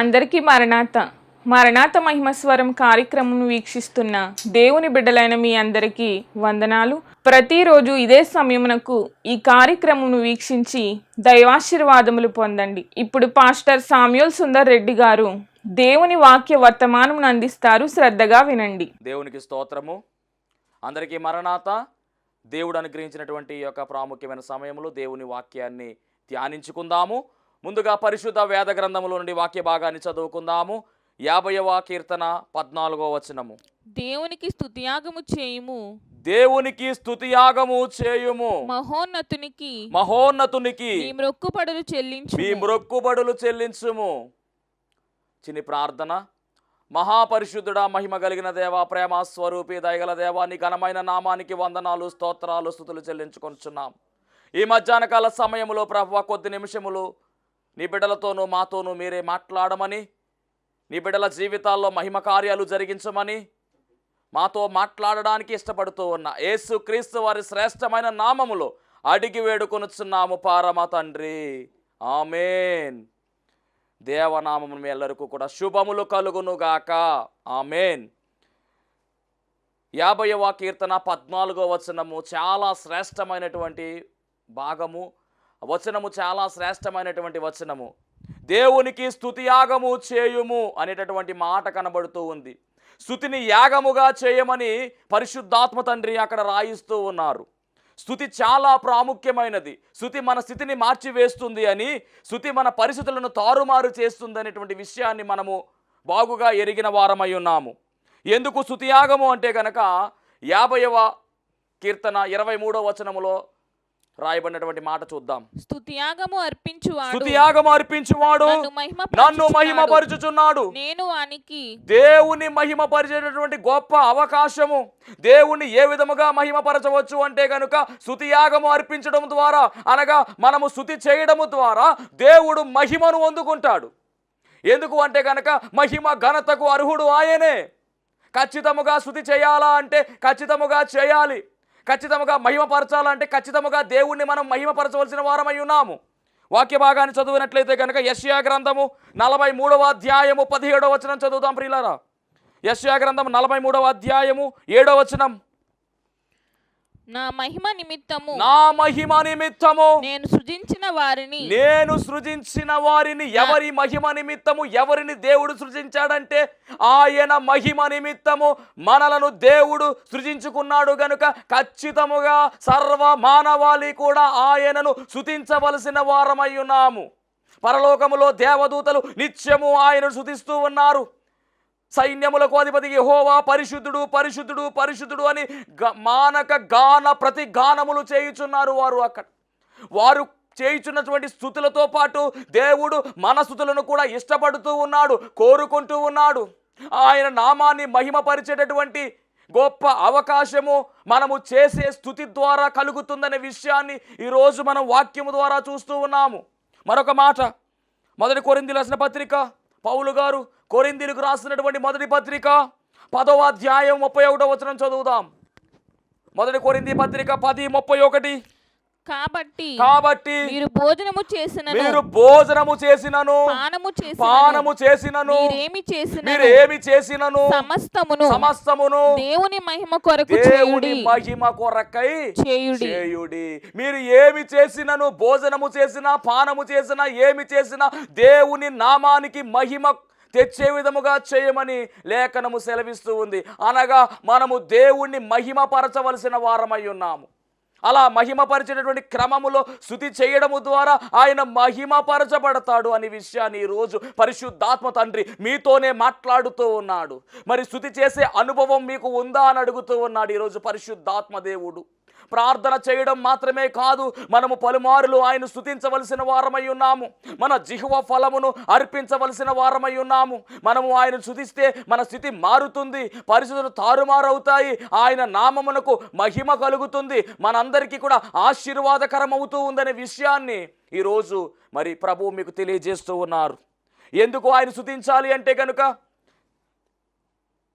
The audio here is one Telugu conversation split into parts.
అందరికీ మరణాత మహిమస్వరం కార్యక్రమం వీక్షిస్తున్న దేవుని బిడ్డలైన మీ అందరికీ వందనాలు. ప్రతిరోజు ఇదే సమయమునకు ఈ కార్యక్రమం వీక్షించి దైవాశీర్వాదములు పొందండి. ఇప్పుడు పాస్టర్ సామ్యూల్ సుందర్ రెడ్డి గారు దేవుని వాక్య వర్తమానం అందిస్తారు. శ్రద్ధగా వినండి. దేవునికి స్తోత్రము. అందరికీ మరణాత. దేవుడు అనుగ్రహించినటువంటి ఈ యొక్క ప్రాముఖ్యమైన సమయంలో దేవుని వాక్యాన్ని ధ్యానించుకుందాము. ముందుగా పరిశుద్ధ వేద గ్రంథములో నుండి వాక్య భాగాన్ని చదువుకుందాము. 50వ కీర్తన 14వ వచనము. దేవునికి స్తుతియాగము చేయుము, దేవునికి స్తుతియాగము చేయుము, మహోన్నతునికి మీ మ్రొక్కుబడులు చెల్లించుము. చిన్ని ప్రార్థన. మహాపరిశుద్ధుడా, మహిమ కలిగిన దేవ, ప్రేమ స్వరూపి, దయగల దేవా, నీ ఘనమైన నామానికి వందనాలు, స్తోత్రాలు, స్తుతులు చెల్లించుకొంచున్నాం. ఈ మధ్యాహ్న కాల సమయంలో ప్రభువా, కొద్ది నిమిషములు నీ బిడ్డలతోనూ మాతోనూ మీరే మాట్లాడమని, నీ బిడ్డల జీవితాల్లో మహిమ కార్యాలు జరిగించమని మాతో మాట్లాడడానికి ఇష్టపడుతూ ఉన్న యేసు క్రీస్తు వారి శ్రేష్టమైన నామములో అడిగి వేడుకొనుచున్నాము పరమ తండ్రి, ఆమేన్. దేవనామము మీ ಎಲ್ಲರಿಗೂ కూడా శుభములు కలుగునుగాక, ఆమేన్. 50వ కీర్తన 14వ వచనము చాలా శ్రేష్టమైనటువంటి భాగము. వచనము చాలా శ్రేష్టమైనటువంటి వచనము. దేవునికి స్తుతియాగము చేయుము అనేటటువంటి మాట కనబడుతూ ఉంది. స్తుతిని యాగముగా చేయమని పరిశుద్ధాత్మ తండ్రి అక్కడ రాయిస్తూ ఉన్నారు. స్తుతి చాలా ప్రాముఖ్యమైనది. స్తుతి మన స్థితిని మార్చివేస్తుంది అని, స్తుతి మన పరిస్థితులను తారుమారు చేస్తుంది అనేటువంటి విషయాన్ని మనము బాగుగా ఎరిగిన వారమై ఉన్నాము. ఎందుకు స్తుతియాగము అంటే కనుక 50వ కీర్తన 23వ వచనములో రాయబడినటువంటి మాట చూద్దాం. స్తుతియాగము అర్పించువాడు నన్ను మహిమపరచుచున్నాడు. నేను వానికి దేవుని మహిమపరిచేటటువంటి గొప్ప అవకాశము. దేవుని ఏ విధముగా మహిమపరచవచ్చు అంటే కనుక స్తుతియాగము అర్పించడం ద్వారా, అనగా మనము స్తుతి చేయడము ద్వారా దేవుడు మహిమను అందుకుంటాడు. ఎందుకు అంటే కనుక మహిమ ఘనతకు అర్హుడు ఆయనే. ఖచ్చితముగా స్తుతి చేయాలా అంటే ఖచ్చితముగా చేయాలి. ఖచ్చితంగా మహిమపరచాలంటే ఖచ్చితంగా దేవుణ్ణి మనం మహిమపరచవలసిన వారమై ఉన్నాము. వాక్య భాగాన్ని చదివినట్లయితే కనుక యెషయా గ్రంథము 43వ అధ్యాయము 17వ వచనం చదువుదాం ప్రియులారా. యెషయా గ్రంథం 43వ అధ్యాయము 7వ వచనం. నా మహిమ నిమిత్తము నేను సృజించిన వారిని. ఎవరి మహిమ నిమిత్తము? ఎవరిని దేవుడు సృజించాడంటే ఆయన మహిమ నిమిత్తము మనలను దేవుడు సృజించుకున్నాడు గనుక ఖచ్చితముగా సర్వ మానవాళి కూడా ఆయనను స్తుతించవలసిన వారమై ఉన్నాము. పరలోకములో దేవదూతలు నిత్యము ఆయనను స్తుతిస్తూ ఉన్నారు. సైన్యములకు అధిపతి యెహోవా పరిశుద్ధుడు పరిశుద్ధుడు పరిశుద్ధుడు అని మానక గాన ప్రతి గానములు చేయుచున్నారు. వారు చేయుచున్నటువంటి స్తుతులతో పాటు దేవుడు మన స్తుతులను కూడా ఇష్టపడుతూ ఉన్నాడు, కోరుకుంటూ ఉన్నాడు. ఆయన నామాన్ని మహిమపరిచేటటువంటి గొప్ప అవకాశము మనము చేసే స్తుతి ద్వారా కలుగుతుందనే విషయాన్ని ఈరోజు మనం వాక్యము ద్వారా చూస్తూ ఉన్నాము. మరొక మాట, 1 కొరింథీయులకు రాసిన పత్రిక, పౌలు గారు కొరింథీయులకు రాసినటువంటి మొదటి పత్రిక 10వ అధ్యాయం 31వ వచనం చదువుదాం. 1 కొరింథీ పత్రిక 10:31. కాబట్టి మీరు భోజనము చేసినను పానము చేసినను మీరేమి చేసినను సమస్తమును దేవుని మహిమ కొరకై చేయుడి. మీరు ఏమి చేసినను, భోజనము చేసినా పానము చేసినా ఏమి చేసినా దేవుని నామానికి మహిమ తెచ్చే విధముగా చేయమని లేఖనము సెలవిస్తూ ఉంది. అనగా మనము దేవుణ్ణి మహిమపరచవలసిన వారమై ఉన్నాము. అలా మహిమపరిచేటటువంటి క్రమములో స్తుతి చేయడము ద్వారా ఆయన మహిమపరచబడతాడు అనే విషయాన్ని ఈరోజు పరిశుద్ధాత్మ తండ్రి మీతోనే మాట్లాడుతూ ఉన్నాడు. మరి స్తుతి చేసే అనుభవం మీకు ఉందా అని అడుగుతూ ఉన్నాడు ఈరోజు పరిశుద్ధాత్మ దేవుడు. ప్రార్థన చేయడం మాత్రమే కాదు, మనము పలుమారులు ఆయన స్తుతించవలసిన వారమై ఉన్నాము. మన జిహ్వ ఫలమును అర్పించవలసిన వారమై ఉన్నాము. మనము ఆయన స్తుతిస్తే మన స్థితి మారుతుంది, పరిస్థితులు తారుమారవుతాయి, ఆయన నామమునకు మహిమ కలుగుతుంది, మనందరికీ కూడా ఆశీర్వాదకరం అవుతూ ఉందనే విషయాన్ని ఈరోజు మరి ప్రభువు మీకు తెలియజేస్తూ ఉన్నారు. ఎందుకు ఆయన స్తుతించాలి అంటే కనుక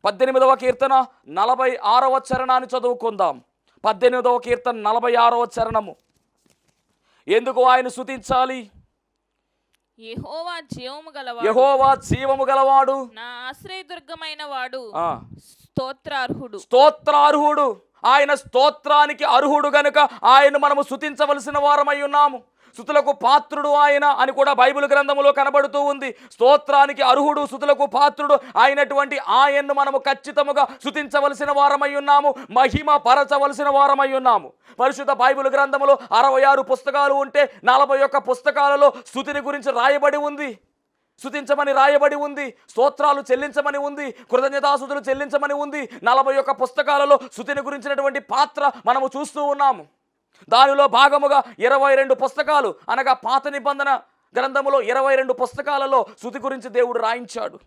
18వ కీర్తన 46వ చరణాన్ని చదువుకుందాం. 18వ కీర్తన 46వ చరణము. ఎందుకు ఆయన స్తుతించాలి? యెహోవా జీవము గలవాడు, యెహోవా జీవము గలవాడు, నా ఆశ్రయదుర్గమైన వాడు, ఆ, స్తోత్రార్హుడు. స్తోత్రార్హుడు. ఆయన స్తోత్రానికి అర్హుడు గనుక ఆయన మనము స్తుతించవలసిన వారమై ఉన్నాము. స్తుతులకు పాత్రుడు ఆయన అని కూడా బైబిల్ గ్రంథములో కనబడుతూ ఉంది. స్తోత్రానికి అర్హుడు, స్తుతులకు పాత్రుడు అయినటువంటి ఆయన్ను మనము ఖచ్చితముగా స్తుతించవలసిన వారమై ఉన్నాము, మహిమ పరచవలసిన వారమై ఉన్నాము. పరిశుద్ధ బైబిల్ గ్రంథములో 66 పుస్తకాలు ఉంటే 41 పుస్తకాలలో స్తుతిని గురించి రాయబడి ఉంది. స్తుతించమని రాయబడి ఉంది, స్తోత్రాలు చెల్లించమని ఉంది, కృతజ్ఞతాస్తుతులు చెల్లించమని ఉంది. 41 పుస్తకాలలో స్తుతిని గురించినటువంటి పాత్ర మనము చూస్తూ ఉన్నాము. దానిలో భాగముగా 22 పుస్తకాలు అనగా పాత నిబంధన గ్రంథములో 22 పుస్తకాలలో స్తుతి గురించి దేవుడు రాయించాడు.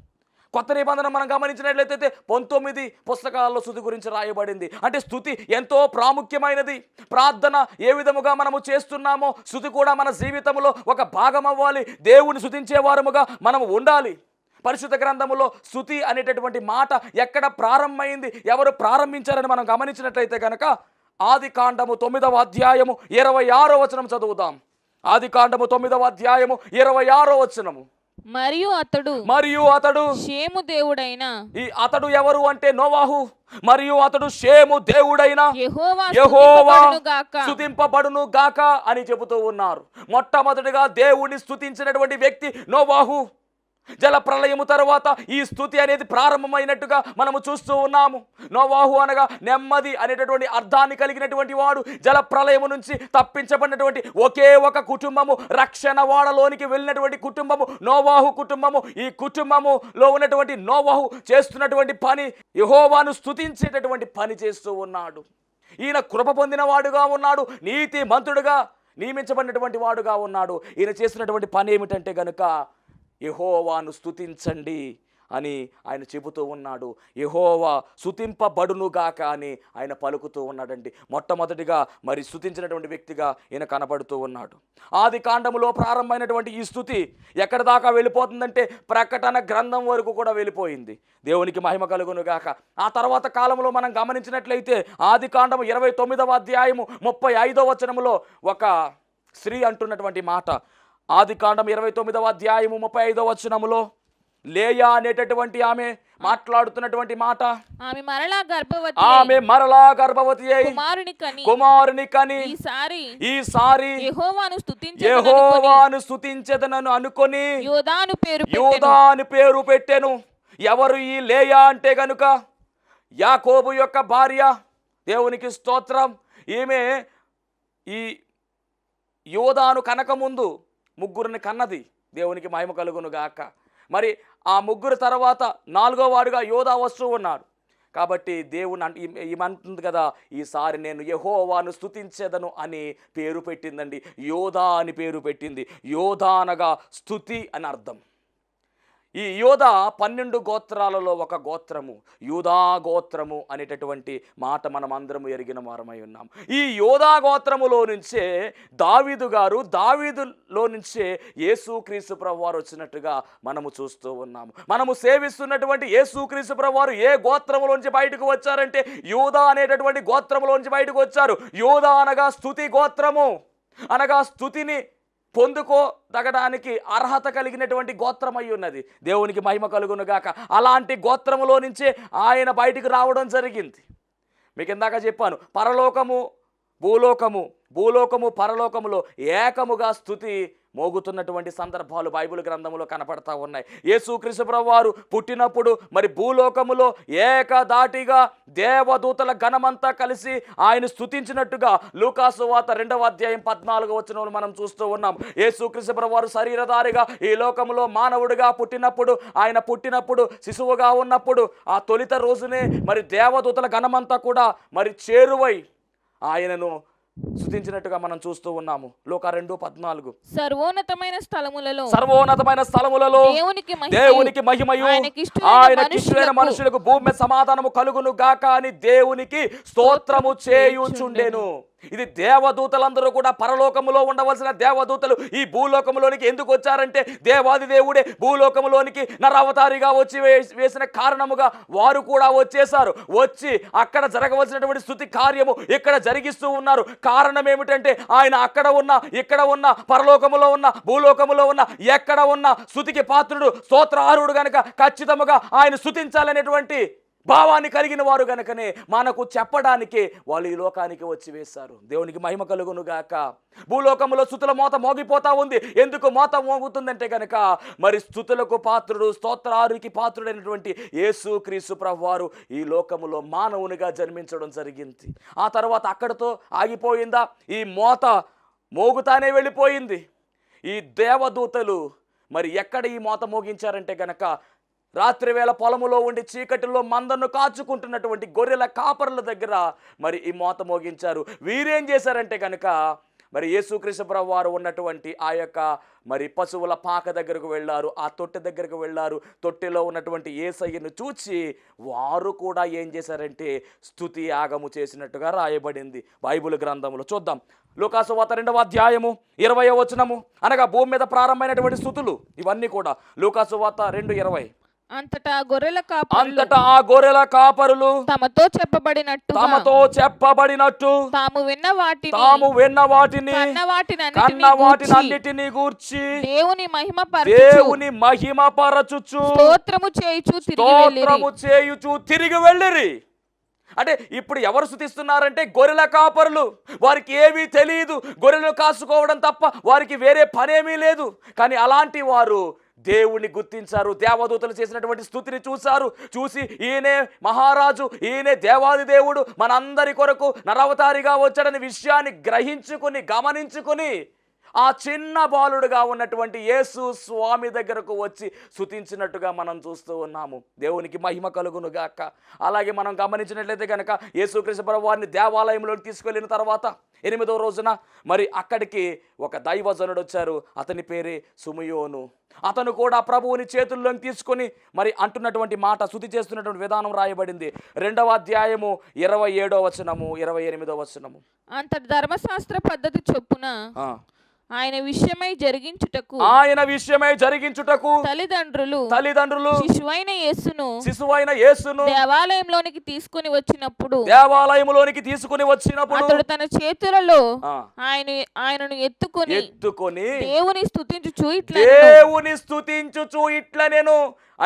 కొత్త నిబంధన మనం గమనించినట్లయితే 19 పుస్తకాలలో స్తుతి గురించి రాయబడింది. అంటే స్తుతి ఎంతో ప్రాముఖ్యమైనది. ప్రార్థన ఏ విధముగా మనము చేస్తున్నామో స్తుతి కూడా మన జీవితంలో ఒక భాగం అవ్వాలి. దేవుని స్తుతించే వారముగా మనము ఉండాలి. పరిశుద్ధ గ్రంథములో స్తుతి అనేటటువంటి మాట ఎక్కడ ప్రారంభమైంది, ఎవరు ప్రారంభించారని మనం గమనించినట్లయితే కనుక ఆదికాండము 9వ అధ్యాయము 26వ వచనం చదువుదాం. ఆదికాండము 9వ అధ్యాయము 26వ వచనము. మరియు అతడు షేము దేవుడైన, ఈ అతడు ఎవరు అంటే నోవాహు. మరియు అతడు షేము దేవుడైన యెహోవా యెహోవా స్తుతింపబడును గాక. స్తుతింపబడును గాక అని చెబుతూ ఉన్నారు. మొట్టమొదటిగా దేవుడిని స్తుతించినటువంటి వ్యక్తి నోవాహు. జల ప్రళయము తర్వాత ఈ స్తుతి అనేది ప్రారంభమైనట్టుగా మనము చూస్తూ ఉన్నాము. నోవాహు అనగా నెమ్మది అనేటటువంటి అర్థాన్ని కలిగినటువంటి వాడు. జల ప్రళయము నుంచి తప్పించబడినటువంటి ఒకే ఒక కుటుంబము, రక్షణ వాడలోనికి వెళ్ళినటువంటి కుటుంబము నోవాహు కుటుంబము. ఈ కుటుంబములో ఉన్నటువంటి నోవాహు చేస్తున్నటువంటి పని యెహోవాను స్తుతించేటటువంటి పని చేస్తూ ఉన్నాడు. ఈయన కృప పొందిన వాడుగా ఉన్నాడు, నీతి మంతుడుగా నియమించబడినటువంటి వాడుగా ఉన్నాడు. ఈయన చేస్తున్నటువంటి పని ఏమిటంటే గనుక యెహోవాను స్తుతించండి అని ఆయన చెబుతూ ఉన్నాడు. యెహోవా స్తుతింపబడునుగాక అని ఆయన పలుకుతూ ఉన్నాడండి. మొట్టమొదటిగా మరి స్తుతించినటువంటి వ్యక్తిగా ఈయన కనబడుతూ ఉన్నాడు. ఆది కాండములో ప్రారంభమైనటువంటి ఈ స్తుతి ఎక్కడి దాకా వెళ్ళిపోతుందంటే ప్రకటన గ్రంథం వరకు కూడా వెళ్ళిపోయింది. దేవునికి మహిమ కలుగునుగాక. ఆ తర్వాత కాలంలో మనం గమనించినట్లయితే ఆది కాండము 29వ అధ్యాయము 35వ వచనములో ఒక స్త్రీ అంటున్నటువంటి మాట. ఆది కాండం 29వ అధ్యాయము 35వ వచనములో లేయా అనేటటువంటి ఆమె మాట్లాడుతున్నటువంటి మాట. ఆమె మరలా గర్భవతి అయి కుమారుని కని ఈసారి యెహోవాను స్తుతించెదనని అనుకొని యోదాను పేరు పెట్టెను. ఎవరు ఈ లేయా అంటే గనుక యాకోబు యొక్క భార్య. దేవునికి స్తోత్రం. ఈమె ఈ యోదాను కనకముందు ముగ్గురిని కన్నది. దేవునికి మహిమ కలుగును గాక. మరి ఆ ముగ్గురు తర్వాత 4వ వాడుగా యోదా వస్తూ ఉన్నాడు. కాబట్టి దేవుని ఏమంటుంది కదా, ఈసారి నేను యెహోవాను స్తుతించెదను అని పేరు పెట్టిందండి. యోదా అని పేరు పెట్టింది. యోదా అనగా స్తుతి అని అర్థం. ఈ యోదా 12 గోత్రాలలో ఒక గోత్రము, యూదా గోత్రము అనేటటువంటి మాట మనం అందరము ఎరిగిన వారమై ఉన్నాం. ఈ యోదా గోత్రములో నుంచే దావీదులో నుంచే యేసుక్రీస్తు ప్రభువారు వచ్చినట్టుగా మనము చూస్తూ ఉన్నాము. మనము సేవిస్తున్నటువంటి యేసుక్రీస్తు ప్రభువారు ఏ గోత్రములోంచి బయటకు వచ్చారంటే యూదా అనేటటువంటి గోత్రములోంచి బయటకు వచ్చారు. యూదా అనగా స్తుతి గోత్రము, అనగా స్తుతిని పొందుకోదగడానికి అర్హత కలిగినటువంటి గోత్రమై ఉన్నది. దేవునికి మహిమ కలుగును గాక. అలాంటి గోత్రములో నుంచే ఆయన బయటికి రావడం జరిగింది. మీకు ఇందాక చెప్పాను, పరలోకము భూలోకము పరలోకములో ఏకముగా స్తుతి మోగుతున్నటువంటి సందర్భాలు బైబిల్ గ్రంథములో కనపడతా ఉన్నాయి. యేసుక్రీస్తు ప్రభువారు పుట్టినప్పుడు మరి భూలోకములో ఏకదాటిగా దేవదూతల గణమంతా కలిసి ఆయన స్తుతించినట్టుగా లూకాసు వార్త 2వ అధ్యాయం 14వ వచనంలో మనం చూస్తూ ఉన్నాం. యేసుక్రీస్తు ప్రభువారు శరీరధారిగా ఈ లోకములో మానవుడిగా పుట్టినప్పుడు, ఆయన పుట్టినప్పుడు శిశువుగా ఉన్నప్పుడు ఆ తొలిత రోజునే మరి దేవదూతల గణమంతా కూడా మరి చేరువై ఆయనను స్తుతించినట్టుగా మనం చూస్తూ ఉన్నాము. లూకా 2:14. సర్వోన్నతమైన స్థలములలో దేవునికి మహిమయు ఆయనకిష్టులైన మనుషులకు భూమి సమాధానము కలుగును గాక అని దేవునికి స్తోత్రము చేయుచుండెను. ఇది దేవదూతలందరూ కూడా పరలోకములో ఉండవలసిన దేవదూతలు ఈ భూలోకములోనికి ఎందుకు వచ్చారంటే దేవాది దేవుడే భూలోకములోనికి నరావతారిగా వచ్చి వేసిన కారణముగా వారు కూడా వచ్చేసారు. వచ్చి అక్కడ జరగవలసినటువంటి స్తుతి కార్యము ఇక్కడ జరిగిస్తూ ఉన్నారు. కారణం ఏమిటంటే ఆయన అక్కడ ఉన్న, ఇక్కడ ఉన్న, పరలోకములో ఉన్న, భూలోకములో ఉన్న, ఎక్కడ ఉన్న స్తుతికి పాత్రుడు, స్తోత్రార్హుడు గనుక ఖచ్చితముగా ఆయన స్తుతించాలనేటువంటి భావాన్ని కలిగిన వారు గనుకనే మనకు చెప్పడానికి వాళ్ళు ఈ లోకానికి వచ్చి వేశారు. దేవునికి మహిమ కలుగును గాక. భూలోకంలో స్తుతుల మోత మోగిపోతా ఉంది. ఎందుకు మోత మోగుతుందంటే కనుక మరి స్తుతులకు పాత్రుడు, స్తోత్రారుకి పాత్రుడైనటువంటి యేసు క్రీస్తు ప్రభువారు ఈ లోకములో మానవునిగా జన్మించడం జరిగింది. ఆ తర్వాత అక్కడితో ఆగిపోయిందా? ఈ మోత మోగుతానే వెళ్ళిపోయింది. ఈ దేవదూతలు మరి ఎక్కడ ఈ మోత మోగించారంటే గనక రాత్రి వేళ పొలములో ఉండి చీకటిలో మందను కాచుకుంటున్నటువంటి గొర్రెల కాపరుల దగ్గర మరి ఈ మోత మోగించారు. వీరేం చేశారంటే కనుక మరి యేసుక్రీస్తు ప్రభువు వారు ఉన్నటువంటి ఆ యొక్క మరి పశువుల పాక దగ్గరకు వెళ్ళారు. ఆ తొట్టె దగ్గరకు వెళ్ళారు. తొట్టెలో ఉన్నటువంటి యేసయ్యను చూచి వారు కూడా ఏం చేశారంటే స్తుతి యాగము చేసినట్టుగా రాయబడింది బైబిల్ గ్రంథంలో. చూద్దాం. లూకాసు వార్త 2వ అధ్యాయము 20వ వచనము. అనగా భూమి మీద ప్రారంభమైనటువంటి స్తుతులు ఇవన్నీ కూడా. లూకాసు వార్త 2:20. అంతటా ఆ గొర్రెల కాపరులు తమతో చెప్పబడినట్టు తాము విన్న వాటిని కన్న వాటినన్నిటిని గూర్చి దేవుని మహిమపరచుచు స్తోత్రము చేయుచు తిరిగి వెళ్ళిరి. అంటే ఇప్పుడు ఎవరు స్తుతిస్తున్నారంటే గొర్రెల కాపరులు. వారికి ఏమీ తెలియదు, గొర్రెలను కాసుకోవడం తప్ప వారికి వేరే పనేమీ లేదు. కానీ అలాంటి వారు దేవుణ్ణి గుర్తించారు. దేవదూతలు చేసినటువంటి స్తుతిని చూశారు. చూసి ఈయనే మహారాజు, ఈయనే దేవాది దేవుడు, మనందరి కొరకు నరవతారిగా వచ్చాడని విషయాన్ని గ్రహించుకుని గమనించుకుని ఆ చిన్న బాలుడుగా ఉన్నటువంటి యేసు స్వామి దగ్గరకు వచ్చి స్తుతించినట్టుగా మనం చూస్తూ ఉన్నాము. దేవునికి మహిమ కలుగును గాక. అలాగే మనం గమనించినట్లయితే కనుక యేసుక్రీస్తు ప్రభువు వారిని దేవాలయంలోకి తీసుకెళ్ళిన తర్వాత 8వ రోజున మరి అక్కడికి ఒక దైవజనుడు వచ్చారు. అతని పేరే సుమయోను. అతను కూడా ప్రభువుని చేతుల్లోకి తీసుకొని మరి అంటున్నటువంటి మాట, స్తుతి చేస్తున్నటువంటి విధానం రాయబడింది 2వ అధ్యాయము 27వ వచనము 28వ వచనము. అంతటి ధర్మశాస్త్ర పద్ధతి చొప్పున ఆయన విషయమై జరిగించుటకు తల్లిదండ్రులు శిశువైన యేసును దేవాలయంలోనికి తీసుకుని వచ్చినప్పుడు అతడు తన చేతులలో ఆయనను ఎత్తుకొని దేవుని స్తుతించుచు ఇట్లా నేను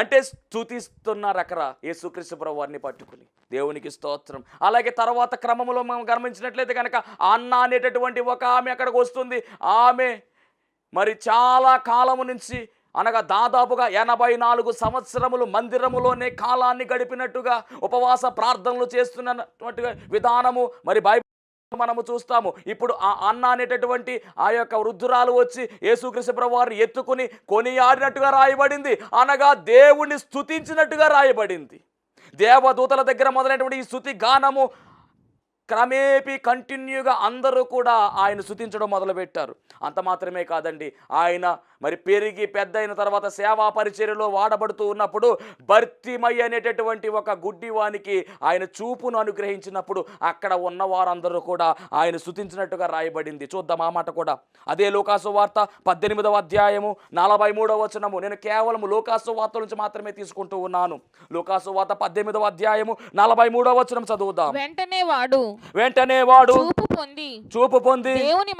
అంటే స్తుతిస్తున్నారు అక్కడ యేసుక్రీస్తు ప్రభువు వారిని పట్టుకుని. దేవునికి స్తోత్రం. అలాగే తర్వాత క్రమంలో మనం గమనించినట్లయితే కనుక అన్న అనేటటువంటి ఒక ఆమె అక్కడికి వస్తుంది. ఆమె మరి చాలా కాలము నుంచి అనగా దాదాపుగా 84 సంవత్సరములు మందిరములోనే కాలాన్ని గడిపినట్టుగా ఉపవాస ప్రార్థనలు చేస్తున్నటువంటి విధానము మరి బైబిల్ మనము చూస్తాము. ఇప్పుడు ఆ అన్న అనేటటువంటి ఆ యొక్క వృద్ధురాలు వచ్చి యేసుక్రీస్తు ప్రభువు వారిని ఎత్తుకుని కొనియాడినట్టుగా రాయబడింది. అనగా దేవుణ్ణి స్తుతించినట్టుగా రాయబడింది. దేవదూతల దగ్గర మొదలైనటువంటి ఈ స్తుతి గానము క్రమేపీ కంటిన్యూగా అందరూ కూడా ఆయన స్తుతించడం మొదలుపెట్టారు. అంత మాత్రమే కాదండి, ఆయన మరి పెరిగి పెద్ద అయిన తర్వాత సేవా పరిచర్యలో వాడబడుతూ ఉన్నప్పుడు భర్తిమయ్య అనేటటువంటి ఒక గుడ్డివానికి ఆయన చూపును అనుగ్రహించినప్పుడు అక్కడ ఉన్న వారందరూ కూడా ఆయన స్తుతించినట్టుగా రాయబడింది. చూద్దాం ఆ మాట కూడా. అదే లూకాసు వార్త 18వ అధ్యాయము 43వ వచనము. నేను కేవలం లూకాసు వార్త నుంచి మాత్రమే తీసుకుంటూ ఉన్నాను. లూకాసు వార్త 18వ అధ్యాయము 43వ వచనం చదువుదాం. వెంటనే వాడు చూపు పొంది దేవుని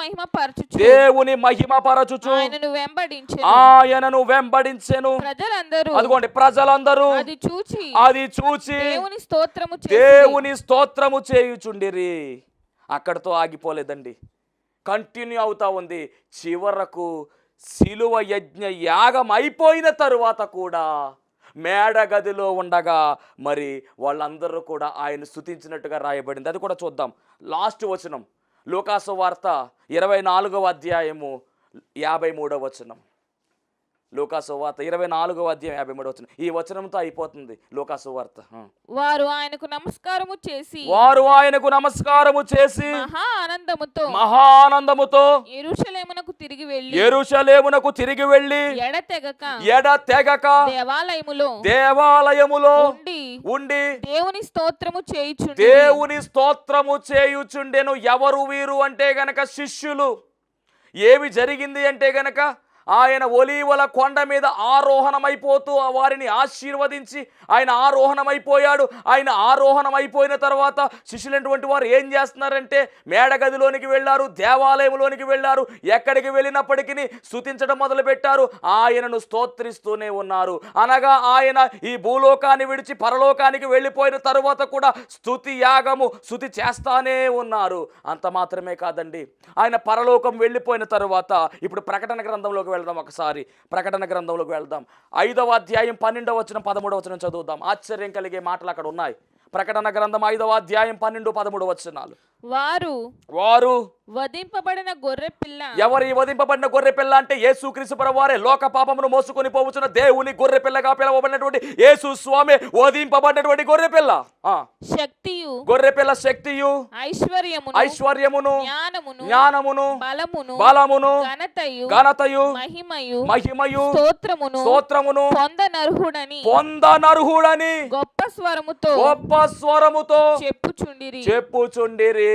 మహిమపరచుచు ఆయనను వెంబడించెను. అదిగోండి, ప్రజలందరూ అది చూచి దేవుని స్తోత్రము చేయుచుండిరి. అక్కడితో ఆగిపోలేదండి, కంటిన్యూ అవుతా ఉంది. చివరకు శిలువ యజ్ఞ యాగం అయిపోయిన తరువాత కూడా మేడగదిలో ఉండగా మరి వాళ్ళందరూ కూడా ఆయన స్తుతించినట్టుగా రాయబడింది. అది కూడా చూద్దాం. లాస్ట్ వచనం లూకాసు వార్త 24వ అధ్యాయము 53వ వచనం. లూకాసు వార్త 24వ అధ్యాయం 53వ వచనం. ఈ వచనంతో అయిపోతుంది లూకాసు వార్త. వారు ఆయనకు నమస్కారము చేసి మహా ఆనందముతో యెరూషలేమునకు తిరిగి వెళ్ళి ఎడతెగక దేవాలయములో ఉండి దేవుని స్తోత్రము చేయుచుండెను. ఎవరు వీరు అంటే గనక శిష్యులు. ఏమి జరిగింది అంటే గనక ఆయన ఒలీవల కొండ మీద ఆరోహణమైపోతూ వారిని ఆశీర్వదించి ఆయన ఆరోహణమైపోయాడు. ఆయన ఆరోహణమైపోయిన తర్వాత శిష్యులైనటువంటి వారు ఏం చేస్తున్నారంటే మేడగదిలోనికి వెళ్ళారు, దేవాలయంలోనికి వెళ్ళారు. ఎక్కడికి వెళ్ళినప్పటికీ స్తుతించడం మొదలుపెట్టారు, ఆయనను స్తోత్రిస్తూనే ఉన్నారు. అనగా ఆయన ఈ భూలోకాన్ని విడిచి పరలోకానికి వెళ్ళిపోయిన తరువాత కూడా స్తుతి చేస్తానే ఉన్నారు. అంత మాత్రమే కాదండి, ఆయన పరలోకం వెళ్ళిపోయిన తరువాత ఇప్పుడు ప్రకటన గ్రంథంలోకి వెళ్దాం. ఒకసారి ప్రకటన గ్రంథంలోకి వెళ్దాం. 5వ అధ్యాయం 12వ వచనం 13వ వచనం చదువుదాం. ఆశ్చర్యం కలిగే మాటలు అక్కడ ఉన్నాయి. ప్రకటన గ్రంథం 5వ అధ్యాయం 12, 13 వచనాలు. వారు వధింపబడిన గొర్రె పిల్ల. ఎవరు ఈ వధింపబడిన గొర్రె పిల్ల అంటే యేసుక్రీస్తు ప్రభువారే. లోక పాపమును మోసుకొని పోవచ్చున్న దేవుని గొర్రె పిల్లగా పిలువబడినటువంటి యేసు స్వామి వధింపబడినటువంటి గొర్రె పిల్ల. గొర్రె పిల్ల శక్తియు ఐశ్వర్యమును జ్ఞానమును బలమును ఘనతయు మహిమయు స్తోత్రమును పొందనర్హుడని గొప్ప స్వరముతో చెప్పుచుండిరి.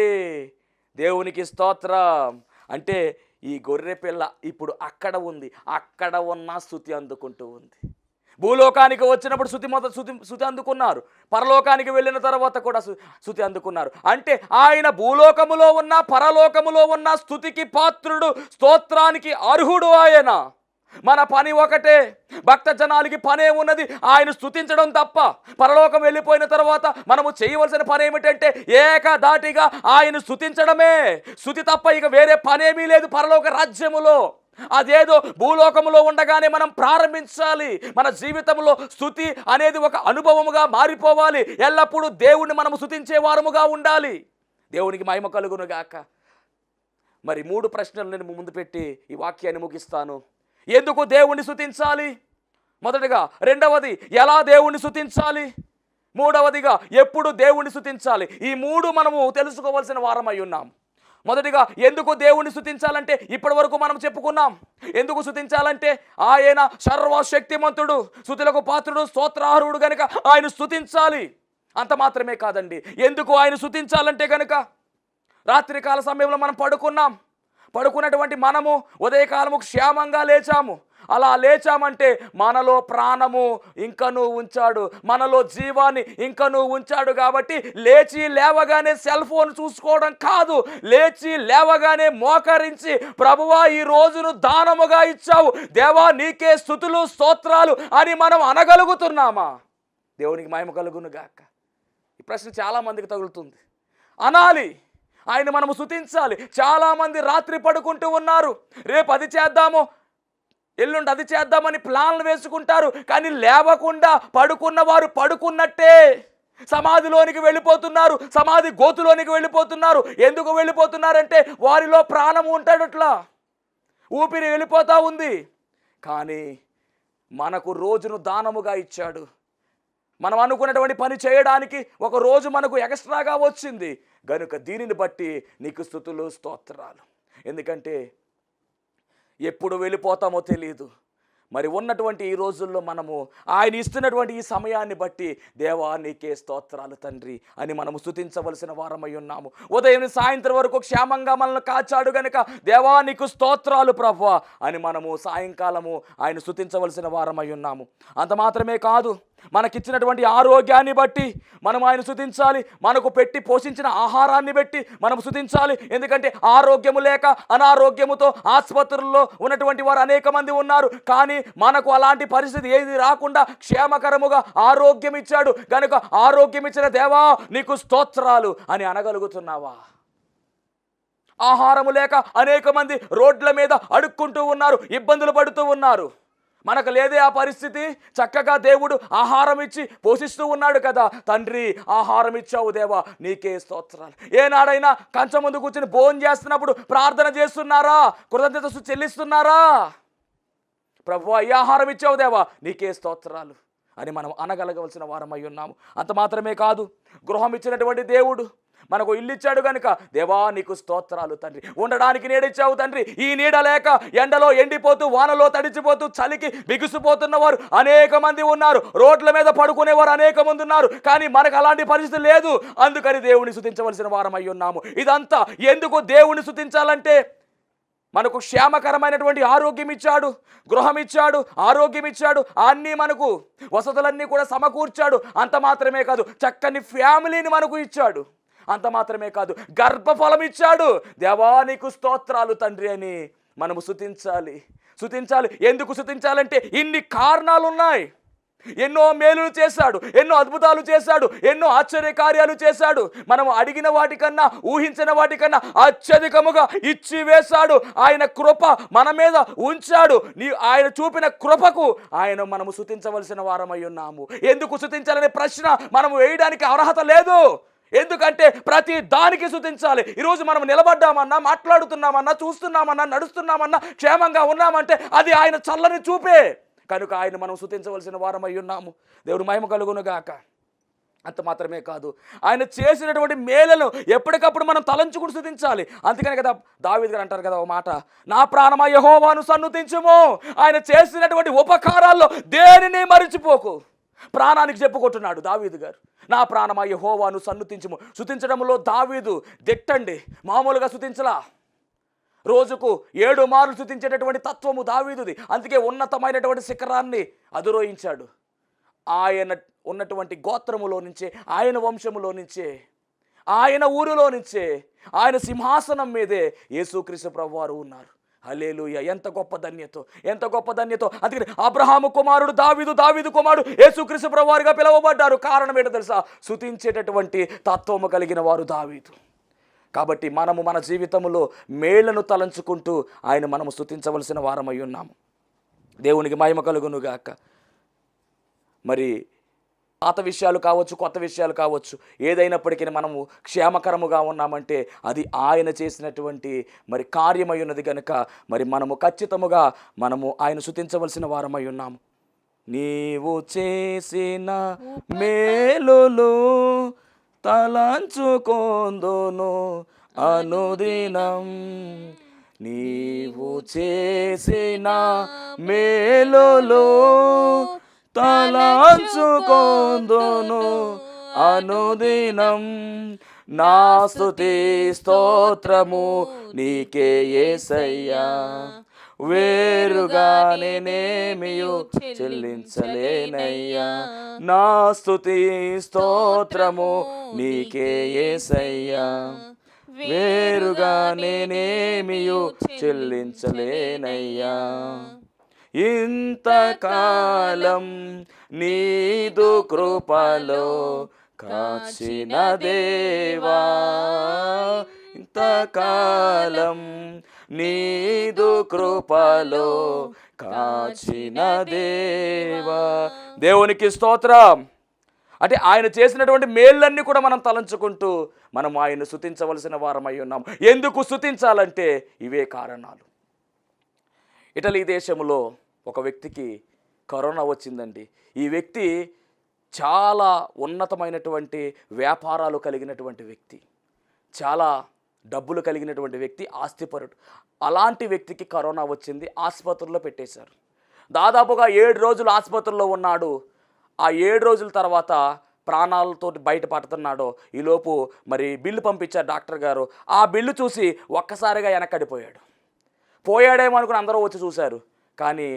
దేవునికి స్తోత్రం. అంటే ఈ గొర్రె పిల్ల ఇప్పుడు అక్కడ ఉంది, అక్కడ ఉన్న స్తుతి అందుకుంటూ ఉంది. భూలోకానికి వచ్చినప్పుడు స్తుతి అందుకున్నారు, పరలోకానికి వెళ్ళిన తర్వాత కూడా స్తుతి అందుకున్నారు. అంటే ఆయన భూలోకములో ఉన్న పరలోకములో ఉన్న స్తుతికి పాత్రుడు, స్తోత్రానికి అర్హుడు ఆయన. మన పని ఒకటే, భక్త జనాలకి పనే ఉన్నది ఆయన స్తుతించడం తప్ప. పరలోకం వెళ్ళిపోయిన తర్వాత మనము చేయవలసిన పని ఏమిటంటే ఏకధాటిగా ఆయన స్తుతించడమే. స్తుతి తప్ప ఇక వేరే పనేమీ లేదు పరలోక రాజ్యములో. అదేదో భూలోకములో ఉండగానే మనం ప్రారంభించాలి. మన జీవితంలో స్తుతి అనేది ఒక అనుభవముగా మారిపోవాలి. ఎల్లప్పుడూ దేవుణ్ణి మనము స్తుతించే వారముగా ఉండాలి. దేవునికి మహిమ కలుగును గాక. మరి 3 ప్రశ్నలు నేను ముందు పెట్టి ఈ వాక్యాన్ని ముగిస్తాను. ఎందుకు దేవుణ్ణి స్తుతించాలి? మొదటిగా. రెండవది, ఎలా దేవుణ్ణి స్తుతించాలి? మూడవదిగా, ఎప్పుడు దేవుణ్ణి స్తుతించాలి? ఈ 3 మనము తెలుసుకోవాల్సిన వారమై ఉన్నాం. మొదటిగా, ఎందుకు దేవుణ్ణి స్తుతించాలంటే ఇప్పటి వరకు మనం చెప్పుకున్నాం. ఎందుకు స్తుతించాలంటే ఆయన సర్వశక్తిమంతుడు, స్తుతులకు పాత్రుడు, స్తోత్రార్హుడు గనుక ఆయన స్తుతించాలి. అంత మాత్రమే కాదండి, ఎందుకు ఆయన స్తుతించాలంటే గనుక రాత్రికాల సమయంలో మనం పడుకున్నటువంటి మనము ఉదయకాలము క్షేమంగా లేచాము. అలా లేచామంటే మనలో ప్రాణము ఇంకనూ ఉంచాడు, మనలో జీవాన్ని ఇంకనూ ఉంచాడు. కాబట్టి లేచి లేవగానే సెల్ ఫోన్ చూసుకోవడం కాదు, లేచి లేవగానే మోకరించి ప్రభువా ఈ రోజును దానముగా ఇచ్చావు దేవా, నీకే స్తుతులు స్తోత్రాలు అని మనం అనగలుగుతున్నామా? దేవునికి మహిమ కలుగును గాక. ఈ ప్రశ్న చాలామందికి తగులుతుంది. అనాలి, ఆయన మనము స్తుతించాలి. చాలామంది రాత్రి పడుకుంటూ ఉన్నారు, రేపు అది చేద్దాము, ఎల్లుండి అది చేద్దామని ప్లాన్లు వేసుకుంటారు. కానీ లేవకుండా పడుకున్న వారు పడుకున్నట్టే సమాధిలోనికి వెళ్ళిపోతున్నారు, సమాధి గోతులోనికి వెళ్ళిపోతున్నారు. ఎందుకు వెళ్ళిపోతున్నారంటే వారిలో ప్రాణం ఉంటాడట్లా, ఊపిరి వెళ్ళిపోతూ ఉంది. కానీ మనకు రోజును దానముగా ఇచ్చాడు. మనం అనుకున్నటువంటి పని చేయడానికి ఒక రోజు మనకు ఎక్స్ట్రాగా వచ్చింది గనుక దీనిని బట్టి నీకు స్తుతులు స్తోత్రాలు. ఎందుకంటే ఎప్పుడు వెళ్ళిపోతామో తెలియదు. మరి ఉన్నటువంటి ఈ రోజుల్లో మనము ఆయన ఇస్తున్నటువంటి ఈ సమయాన్ని బట్టి దేవా నీకే స్తోత్రాలు తండ్రి అని మనము స్తుతించవలసిన వారమై ఉన్నాము. ఉదయం సాయంత్రం వరకు క్షేమంగా మనల్ని కాచాడు గనుక దేవా నీకు స్తోత్రాలు ప్రభువా అని మనము సాయంకాలము ఆయన స్తుతించవలసిన వారమై ఉన్నాము. అంత మాత్రమే కాదు, మనకిచ్చినటువంటి ఆరోగ్యాన్ని బట్టి మనం ఆయన స్తుతించాలి. మనకు పెట్టి పోషించిన ఆహారాన్ని బట్టి మనం స్తుతించాలి. ఎందుకంటే ఆరోగ్యము లేక అనారోగ్యముతో ఆసుపత్రుల్లో ఉన్నటువంటి వారు అనేక మంది ఉన్నారు. కానీ మనకు అలాంటి పరిస్థితి ఏది రాకుండా క్షేమకరముగా ఆరోగ్యం ఇచ్చాడు కనుక ఆరోగ్యం ఇచ్చిన దేవా నీకు స్తోత్రాలు అని అనగలుగుతున్నావా? ఆహారము లేక అనేక మంది రోడ్ల మీద అడుక్కుంటూ ఉన్నారు, ఇబ్బందులు పడుతూ ఉన్నారు. మనకు లేదే ఆ పరిస్థితి. చక్కగా దేవుడు ఆహారం ఇచ్చి పోషిస్తూ ఉన్నాడు కదా. తండ్రి ఆహారం ఇచ్చావు దేవా నీకే స్తోత్రాలు. ఏనాడైనా కంచం ముందు కూర్చొని భోజనం చేస్తున్నప్పుడు ప్రార్థన చేస్తున్నారా? కృతజ్ఞత చెల్లిస్తున్నారా? ప్రభువా ఈ ఆహారం ఇచ్చావు దేవా, నీకే స్తోత్రాలు అని మనం అనగలగవలసిన వారమై ఉన్నాము. అంత మాత్రమే కాదు, గృహం ఇచ్చినటువంటి దేవుడు మనకు ఇల్లు ఇచ్చాడు కనుక దేవా నీకు స్తోత్రాలు తండ్రి. ఉండడానికి నీడిచ్చావు తండ్రి. ఈ నీడ లేక ఎండలో ఎండిపోతూ, వానలో తడిచిపోతూ, చలికి బిగుసిపోతున్న వారు అనేక మంది ఉన్నారు. రోడ్ల మీద పడుకునేవారు అనేక మంది ఉన్నారు. కానీ మనకు అలాంటి పరిస్థితి లేదు. అందుకని దేవుని స్తుతించవలసిన వారమై ఉన్నాము. ఇదంతా ఎందుకు దేవుని స్తుతించాలంటే, మనకు క్షేమకరమైనటువంటి ఆరోగ్యం ఇచ్చాడు, గృహం ఇచ్చాడు, ఆరోగ్యం ఇచ్చాడు, అన్నీ మనకు వసతులన్నీ కూడా సమకూర్చాడు. అంత మాత్రమే కాదు, చక్కని ఫ్యామిలీని మనకు ఇచ్చాడు. అంత మాత్రమే కాదు, గర్భఫలం ఇచ్చాడు. దేవా నీకు స్తోత్రాలు తండ్రి అని మనము స్తుతించాలి. ఎందుకు స్తుతించాలంటే ఇన్ని కారణాలు ఉన్నాయి. ఎన్నో మేలులు చేశాడు, ఎన్నో అద్భుతాలు చేశాడు, ఎన్నో ఆశ్చర్య కార్యాలు చేశాడు. మనము అడిగిన వాటికన్నా, ఊహించిన వాటికన్నా అత్యధికముగా ఇచ్చి వేశాడు. ఆయన కృప మన మీద ఉంచాడు. ఆయన చూపిన కృపకు మనము స్తుతించవలసిన వారమై ఉన్నాము. ఎందుకు స్తుతించాలనే ప్రశ్న మనము వేయడానికి అర్హత లేదు. ఎందుకంటే ప్రతి దానికి స్తుతించాలి. ఈరోజు మనం నిలబడ్డామన్నా, మాట్లాడుతున్నామన్నా, చూస్తున్నామన్నా, నడుస్తున్నామన్నా, క్షేమంగా ఉన్నామంటే అది ఆయన చల్లని చూపే కనుక మనం స్తుతించవలసిన వారమై ఉన్నాము. దేవుడు మహిమ కలుగును గాక. అంత మాత్రమే కాదు, ఆయన చేసినటువంటి మేలను ఎప్పటికప్పుడు మనం తలంచుకుని స్తుతించాలి. అందుకని కదా దావీదు గారు అంటారు కదా ఒక మాట, నా ప్రాణమా యెహోవాను సన్నుతించుము. ఆయన చేసినటువంటి ఉపకారాల్లో దేనిని మరిచిపోకు. ప్రాణానికి చెప్పుకుంటున్నాడు దావీదు గారు, నా ప్రాణమా యెహోవాను సన్నుతించుము. స్తుతించడంలో దావీదు దిట్టండి, మామూలుగా స్తుతించలా. రోజుకు 7 మార్లు స్తుతించేటటువంటి తత్వము దావీదుది. అందుకే ఉన్నతమైనటువంటి శిఖరాన్ని అధిరోహించాడు. ఆయన ఉన్నటువంటి గోత్రములో నుంచే, ఆయన వంశములో నుంచే, ఆయన ఊరిలో నుంచే, ఆయన సింహాసనం మీదే యేసుక్రీస్తు ప్రభువారు ఉన్నారు. హల్లెలూయా! ఎంత గొప్ప ధన్యతో. అందుకని అబ్రహాము కుమారుడు దావీదు, దావీదు కుమారుడు యేసుక్రీస్తు ప్రభువారుగా పిలువబడ్డారు. కారణం ఏంటో తెలుసా? స్తుతించేటటువంటి తత్వము కలిగిన వారు దావీదు. కాబట్టి మనము మన జీవితంలో మేళ్లను తలంచుకుంటూ మనము స్తుతించవలసిన వారమై ఉన్నాము. దేవునికి మహిమ కలుగును గాక. మరి పాత విషయాలు కావచ్చు, కొత్త విషయాలు కావచ్చు, ఏదైనప్పటికీ మనము క్షేమకరముగా ఉన్నామంటే అది ఆయన చేసినటువంటి మరి కార్యమై ఉన్నది కనుక మనము ఖచ్చితముగా ఆయన స్తుతించవలసిన వారమై ఉన్నాము. నీవు చేసిన మేలులు తలంచుకొందును అనుదినం, నీవు చేసిన మేలులు తలంచుకొందును అనుదినం, నా స్తుతి స్తోత్రము నీకే యేసయ్యా, వేరుగా నేనేమియు చెల్లించలేనయ్యా, నా స్తుతి స్తోత్రము నీకే యేసయ్యా, వేరుగా నేనేమియు చెల్లించలేనయ్యా. ఇంతకాలం నీదు కృపలో కాచిన దేవా, ఇంతకాలం నీదు కృపలో కాచిన దేవా. దేవునికి స్తోత్రం. అంటే ఆయన చేసినటువంటి మేళ్ళన్నీ కూడా మనం తలంచుకుంటూ ఆయన స్తుతించవలసిన వారమై ఉన్నాం. ఎందుకు స్తుతించాలంటే ఇవే కారణాలు. ఇటలీ దేశంలో ఒక వ్యక్తికి కరోనా వచ్చిందండి. ఈ వ్యక్తి చాలా ఉన్నతమైనటువంటి వ్యాపారాలు కలిగినటువంటి వ్యక్తి, చాలా డబ్బులు కలిగినటువంటి వ్యక్తి, ఆస్తిపరుడు. అలాంటి వ్యక్తికి కరోనా వచ్చింది. ఆసుపత్రిలో పెట్టేశారు. దాదాపుగా 7 రోజులు ఆసుపత్రిలో ఉన్నాడు. ఆ 7 రోజుల తర్వాత ప్రాణాలతో బయటపడుతున్నాడు. ఈలోపు బిల్లు పంపించారు డాక్టర్ గారు. ఆ బిల్లు చూసి ఒక్కసారిగా వెనకడిపోయాడు. పోయాడేమో అనుకుని అందరూ వచ్చి చూశారు, కానీ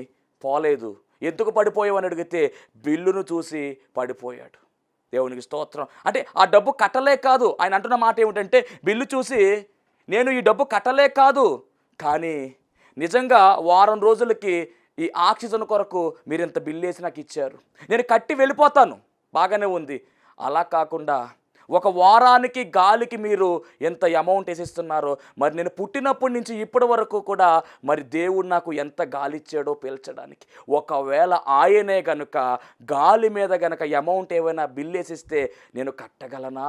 పోలేదు. ఎందుకు పడిపోయావని అడిగితే బిల్లును చూసి పడిపోయాడు. దేవునికి స్తోత్రం. అంటే ఆ డబ్బు కట్టలే కాదు. ఆయన అంటున్న మాట ఏమిటంటే, బిల్లు చూసి నేను ఈ డబ్బు కట్టలే కాదు, కానీ నిజంగా వారం రోజులకి ఈ ఆక్సిజన్ కొరకు మీరు ఇంత బిల్లు వేసి నాకు ఇచ్చారు, నేను కట్టి వెళ్ళిపోతాను, బాగానే ఉంది. అలా కాకుండా ఒక వారానికి గాలికి మీరు ఎంత అమౌంట్ వేసిస్తున్నారో, నేను పుట్టినప్పటి నుంచి ఇప్పటి వరకు కూడా దేవుడు నాకు ఎంత గాలి ఇచ్చాడో పీల్చడానికి. ఒకవేళ ఆయనే గనుక గాలి మీద గనక అమౌంట్ ఏమైనా బిల్ వేసిస్తే నేను కట్టగలనా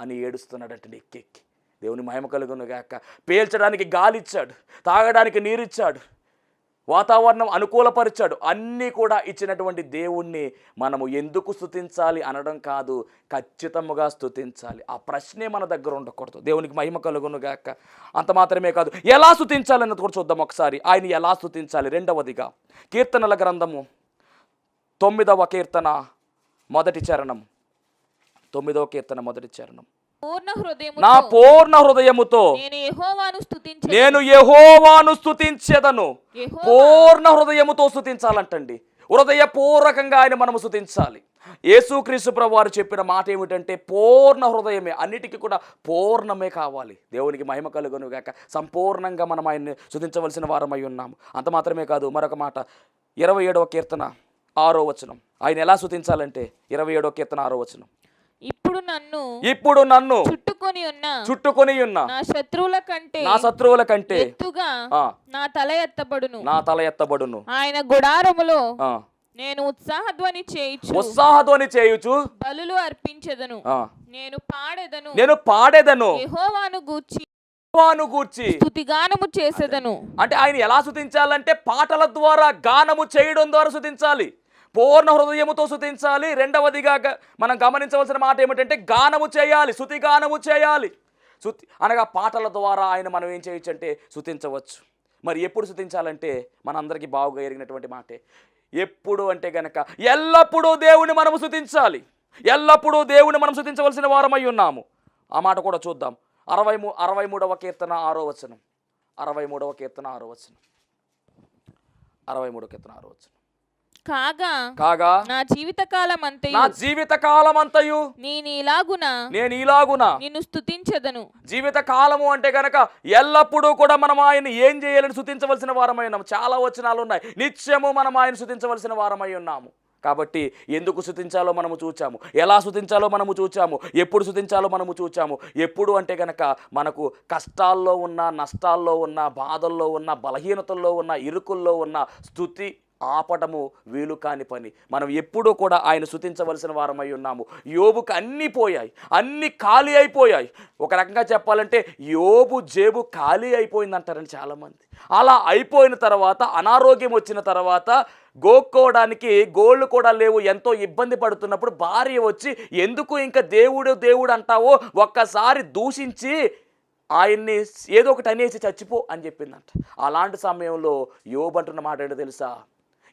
అని ఏడుస్తున్నాడంటే ఎక్కెక్కి. దేవుని మహిమ కలుగును గాక. పీల్చడానికి గాలి ఇచ్చాడు, తాగడానికి నీరు ఇచ్చాడు. వాతావరణం అనుకూలపరిచాడు, అన్నీ కూడా ఇచ్చినటువంటి దేవుణ్ణి మనము ఎందుకు స్తుతించాలి అనడం కాదు, ఖచ్చితంగా స్తుతించాలి. ఆ ప్రశ్నే మన దగ్గర ఉండకూడదు. దేవునికి మహిమ కలుగును గాక. అంత మాత్రమే కాదు, ఎలా స్తుతించాలి అన్నది కూడా చూద్దాం ఒకసారి. ఆయన ఎలా స్తుతించాలి? రెండవదిగా కీర్తనల గ్రంథము 9వ కీర్తన మొదటి చరణం. 9వ కీర్తన మొదటి చరణం. నా పూర్ణ హృదయముతో నేను యెహోవాను స్తుతించెదను. పూర్ణ హృదయముతో స్తుతించాలంటండి. హృదయపూర్వకంగా ఆయన మనము స్తుతించాలి. యేసుక్రీస్తు ప్రభువు వారు చెప్పిన మాట ఏమిటంటే పూర్ణ హృదయమే, అన్నిటికీ కూడా పూర్ణమే కావాలి. దేవునికి మహిమ కలుగును గాక. సంపూర్ణంగా మనం ఆయన్ని స్తుతించవలసిన వారమై ఉన్నాము. అంత మాత్రమే కాదు, మరొక మాట 27వ కీర్తన 6వ వచనం. ఆయన ఎలా స్తుతించాలంటే 27వ కీర్తన 6వ వచనం. ఇప్పుడు నన్ను చుట్టుకొని ఉన్న నా శత్రువుల కంటే ఎత్తుగా నా తల ఎత్తబడును. ఆయన గుడారములో నేను ఉత్సాహధ్వని చేయుచు బలులు అర్పించెదను. నేను పాడెదను యెహోవాను గూర్చి స్తుతిగానము చేసేదను. అంటే ఆయన ఎలా స్తుతించాలంటే పాటల ద్వారా, గానము చేయడం ద్వారా స్తుతించాలి. పూర్ణ హృదయముతో స్తుతించాలి. రెండవదిగా మనం గమనించవలసిన మాట ఏమిటంటే గానము చేయాలి, స్తుతిగానము చేయాలి. అనగా పాటల ద్వారా ఆయన మనం ఏం చేయొచ్చు అంటే స్తుతించవచ్చు. మరి ఎప్పుడు స్తుతించాలంటే మనందరికీ బాగా ఎరిగినటువంటి మాటే. ఎప్పుడు అంటే గనక ఎల్లప్పుడూ దేవుని మనం స్తుతించాలి. ఎల్లప్పుడూ దేవుని మనం స్తుతించవలసిన వారమై ఉన్నాము. ఆ మాట కూడా చూద్దాం. 63వ కీర్తన 6వ వచనం. 63వ కీర్తన 6వ వచనం. 63వ కీర్తన 6వ వచనం. కాగా నా జీవిత కాలమంతయు నేను ఇలాగున నిన్ను స్తుతించెదను. జీవిత కాలము అంటే గనక ఎల్లప్పుడూ కూడా మనం ఆయన ఏం చేయాలని స్తుతించవలసిన వారమై ఉన్నాము. చాలా వచనాలు ఉన్నాయి. నిత్యము మనం ఆయన స్తుతించవలసిన వారమై ఉన్నాము. కాబట్టి ఎందుకు స్తుతించాలో మనము చూచాము, ఎలా స్తుతించాలో మనము చూచాము, ఎప్పుడు స్తుతించాలో మనము చూచాము. ఎప్పుడు అంటే గనక మనకు కష్టాల్లో ఉన్న, నష్టాల్లో ఉన్న, బాధల్లో ఉన్న, బలహీనతల్లో ఉన్న, ఇరుకుల్లో ఉన్న స్తుతి ఆపటము వీలు కాని పని. మనం ఎప్పుడూ కూడా ఆయన స్తుతించవలసిన వారమై ఉన్నాము. యోబుకు అన్నీ పోయాయి, అన్నీ ఖాళీ అయిపోయాయి. ఒక రకంగా చెప్పాలంటే యోబు జేబు ఖాళీ అయిపోయిందంటారని చాలామంది. అలా అయిపోయిన తర్వాత, అనారోగ్యం వచ్చిన తర్వాత, గోక్కోవడానికి గోళ్ళు కూడా లేవు, ఎంతో ఇబ్బంది పడుతున్నప్పుడు భార్య వచ్చి ఎందుకు ఇంకా దేవుడు అంటావో, ఒక్కసారి దూషించి ఆయన్ని ఏదో ఒకటి అనేసి చచ్చిపో అని చెప్పిందంట. అలాంటి సమయంలో యోబు అంటున్న మాట ఏంటో తెలుసా?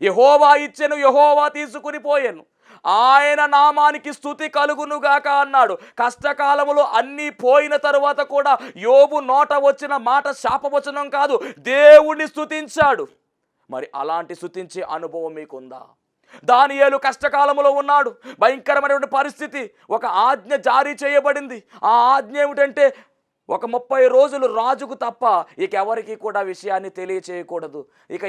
యెహోవా ఇచ్చెను, యెహోవా తీసుకుని పోయెను, ఆయన నామానికి స్తుతి కలుగునుగాక అన్నాడు. కష్టకాలములో అన్నీ పోయిన తరువాత కూడా యోబు నోట వచ్చిన మాట శాపవచనం కాదు, దేవుణ్ణి స్తుతించాడు. మరి అలాంటి స్తుతించే అనుభవం మీకుందా? దానియేలు కష్టకాలంలో ఉన్నాడు. భయంకరమైనటువంటి పరిస్థితి. ఒక ఆజ్ఞ జారీ చేయబడింది. ఆ ఆజ్ఞ ఏమిటంటే ఒక 30 రోజులు రాజుకు తప్ప ఇక ఎవరికి కూడా విషయాన్ని తెలియచేయకూడదు. ఇక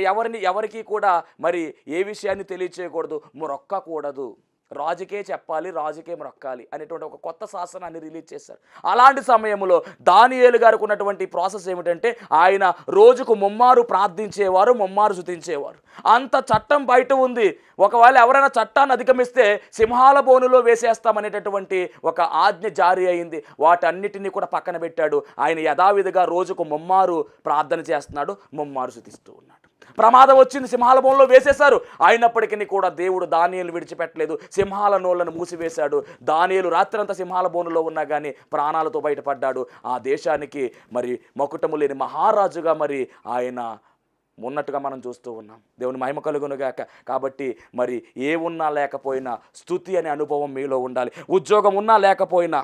ఎవరికి కూడా మరి ఏ విషయాన్ని తెలియచేయకూడదు, మొరక్కకూడదు. రాజుకే చెప్పాలి, రాజుకే మొరక్కాలి అనేటువంటి ఒక కొత్త శాసనాన్ని రిలీజ్ చేశారు. అలాంటి సమయంలో దానియేలు గారికి ఉన్నటువంటి ప్రాసెస్ ఏమిటంటే ఆయన రోజుకు ముమ్మారు ప్రార్థించేవారు, ముమ్మారు స్తుతించేవారు. అంత చట్టం బయట ఉంది. ఒకవేళ ఎవరైనా చట్టాన్ని అధిగమిస్తే సింహాల బోనులో వేసేస్తామనేటటువంటి ఒక ఆజ్ఞ జారీ అయింది. వాటన్నిటినీ కూడా పక్కన పెట్టాడు. ఆయన యథావిధిగా రోజుకు ముమ్మారు ప్రార్థన చేస్తున్నాడు, ముమ్మారు స్తుతిస్తూ ఉన్నాడు. ప్రమాదం వచ్చింది, సింహాల బోన్లో వేసేశారు. అయినప్పటికీ కూడా దేవుడు దానియేలు విడిచిపెట్టలేదు. సింహాల నోళ్లను మూసివేశాడు. దానియేలు రాత్రంతా సింహాల బోనులో ఉన్నా కానీ ప్రాణాలతో బయటపడ్డాడు. ఆ దేశానికి మరి మకుటము లేని మహారాజుగా మరి ఆయన ఉన్నట్టుగా మనం చూస్తూ ఉన్నాం. దేవుని మహిమ కలుగునుగాక. కాబట్టి మరి ఏ ఉన్నా లేకపోయినా స్తుతి అనే అనుభవం మీలో ఉండాలి. ఉద్యోగం ఉన్నా లేకపోయినా,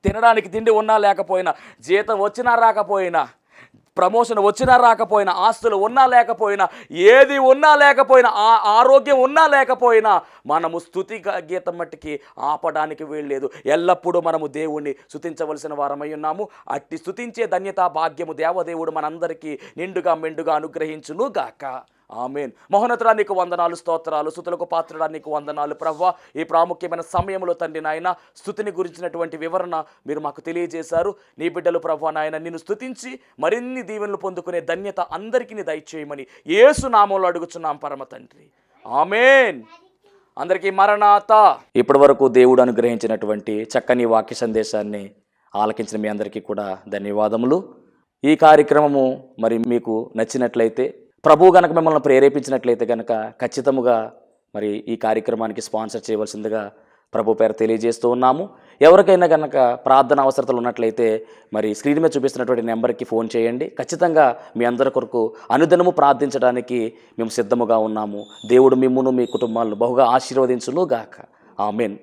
తినడానికి తిండి ఉన్నా లేకపోయినా, జీతం వచ్చినా రాకపోయినా, ప్రమోషన్ వచ్చినా రాకపోయినా, ఆస్తులు ఉన్నా లేకపోయినా, ఏది ఉన్నా లేకపోయినా, ఆరోగ్యం ఉన్నా లేకపోయినా మనము స్తుతి గీతం మట్టికి ఆపడానికి వీల్లేదు. ఎల్లప్పుడూ మనము దేవుణ్ణి స్తుతించవలసిన వారమై ఉన్నాము. అట్టి స్తుతించే ధన్యత భాగ్యము దేవదేవుడు మనందరికీ నిండుగా మెండుగా అనుగ్రహించును గాక. ఆమేన్. మహోన్నతుడా నీకు వందనాలు, స్తోత్రాలు. స్తుతులకు పాత్రుడా నీకు వందనాలు ప్రభువా. ఈ ప్రాముఖ్యమైన సమయంలో తండ్రి నాయన స్తుతిని గురించినటువంటి వివరణ మీరు మాకు తెలియజేశారు. నీ బిడ్డలు ప్రభువా నాయన నిన్ను స్తుతించి మరిన్ని దీవెనలు పొందుకునే ధన్యత అందరికీ దయచేయమని యేసు నామములో అడుగుచున్నాం పరమ తండ్రి. ఆమేన్. అందరికీ మరణాత. ఇప్పటి వరకు దేవుడు అనుగ్రహించినటువంటి చక్కని వాక్య సందేశాన్ని ఆలకించిన మీ అందరికీ కూడా ధన్యవాదములు. ఈ కార్యక్రమము మరి మీకు నచ్చినట్లయితే ప్రభువు గనక మిమ్మల్ని ప్రేరేపించినట్లయితే కనుక ఖచ్చితముగా మరి ఈ కార్యక్రమానికి స్పాన్సర్ చేయవలసిందిగా ప్రభు పేరు తెలియజేస్తూ ఉన్నాము. ఎవరికైనా కనుక ప్రార్థన అవసరతలు ఉన్నట్లయితే మరి స్క్రీన్ మీద చూపిస్తున్నటువంటి నెంబర్కి ఫోన్ చేయండి. ఖచ్చితంగా మీ అందరి కొరకు అనుదినము ప్రార్థించడానికి మేము సిద్ధముగా ఉన్నాము. దేవుడు మిమ్మును మీ కుటుంబాలను బహుగా ఆశీర్వదించును గాక. ఆమేన్.